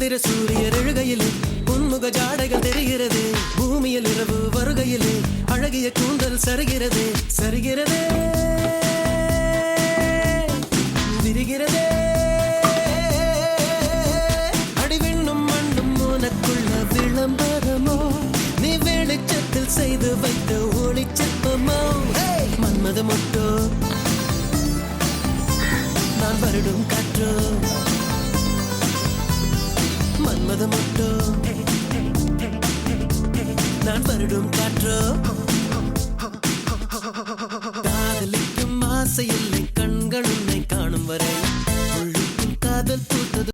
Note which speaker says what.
Speaker 1: சந்திர சூரியர் எழுகையிலே பொன்முக ஜாடைகள் தெரிகிறது. பூமியில் இரவு வருகையிலே அழகிய கூந்தல் சரிகிறது சரிகிறதே விரிகிறதே. அடிவிண்ணும் மண்ணும் உனக்குள்ள விளம்பரமோ, நீ வெளிச்சத்தில் செய்து வைத்த ஒளிச்சிற்பமோ. மன்மத மொட்டோ நான் வருடும் காற்றோ, மன்மத மொட்டோ நான் வருடும் காற்றோ. காதலிக்கும் ஆசை இல்லை கண்கள் உன்னை காணும் வரை உள்ளுக்கும் காதல் பூத்தது.